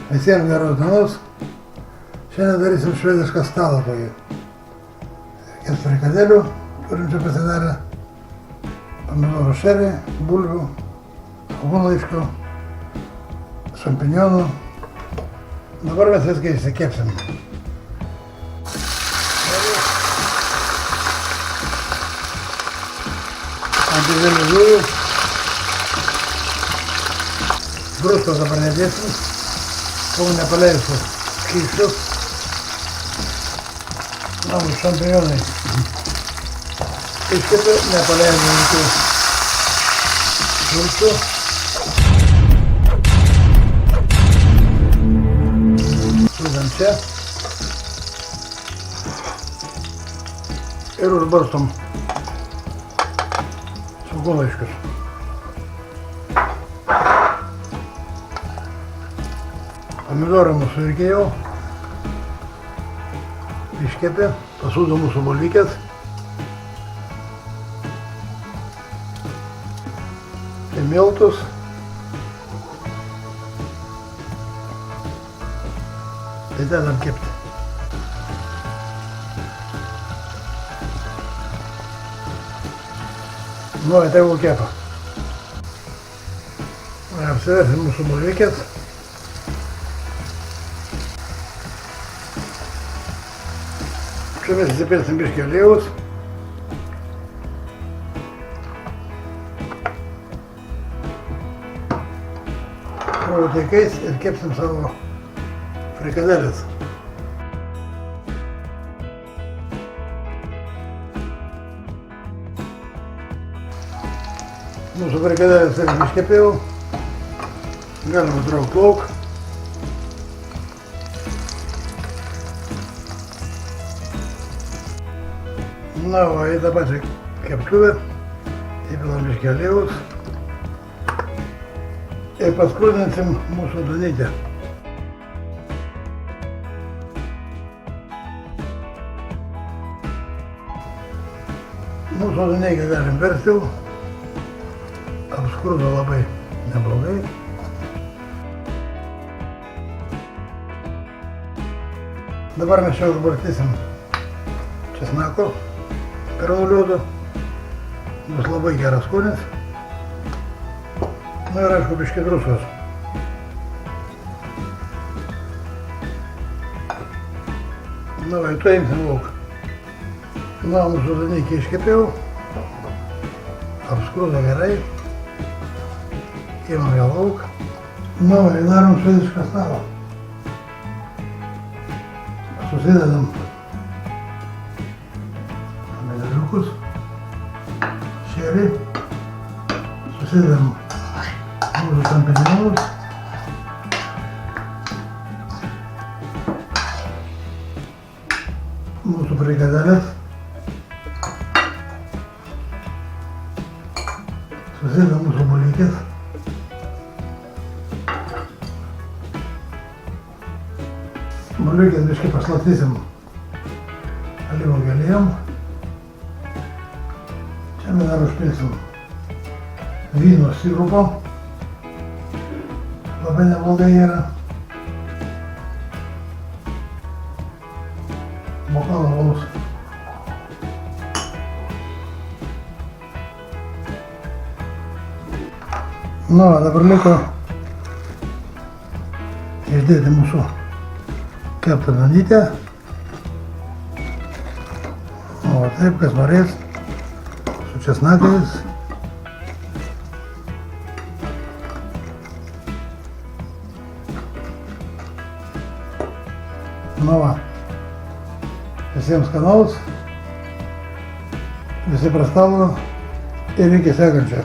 Visiems geros dienos. Šiandien darysim švedišką stalą tokį. Reikės frikadelių, turim čia pasidarę. Pomidorų šerį, bulvių, svogūnlaiškių, šampinjonų. Dabar mes viską išsikepsim. Ant didelių dujų. Druskos dabar nedėsim, kol nepaleisiu skysčius. Na, bus šampinjonai. Iškepiu, nepaleidžiu jokių sulčių. Sudam čia. Ir užbarstom svogūnlaiškius. Pomidorai mūsų irgi jau iškepė, pasūdo mūsų bulvikės. Tai miltus. Tai dedam kepti. Nu, tai jau kepa. Apsiversim mūsų bulvikės. Čia mes įsipilsim biškį aliejaus. Kraujo teikais ir kepsim savo frikadeles. Mūsų frikadeles irgi iškepėjau. Galima traukti lauk. Na, o į tą pačią keptuvę įpilam biškį aliejaus ir paskrudinsim mūsų duonytę. Mūsų duonytę galim versti jau, apskrudo labai neblogai. Dabar mes čia užbarstysim česnako. Granuliuotų, bus labai geras skonis. Na ir aišku, biškį druskos. Na va, tu imsim lauk. Na, mūsų duonytę iškepėjau. Apskrudo gerai. Imam ją lauk. Na va, ir darom švedišką stalą. Susidedam šerį, susidedam mūsų šampinjonus, mūsų frikadeles, susidedam mūsų bulvikės, bulvikės biškį paslapstysim alyvuogių aliejum. Čia mes dar užpilsim vyno sirupo, labai neblogai yra. Bokalą alaus. Na, dabar liko išdėti mūsų keptą duonytę. O taip, kas norės. Česnakais. Nu va, visiems skanaus, visi prie stalo ir iki sekančio.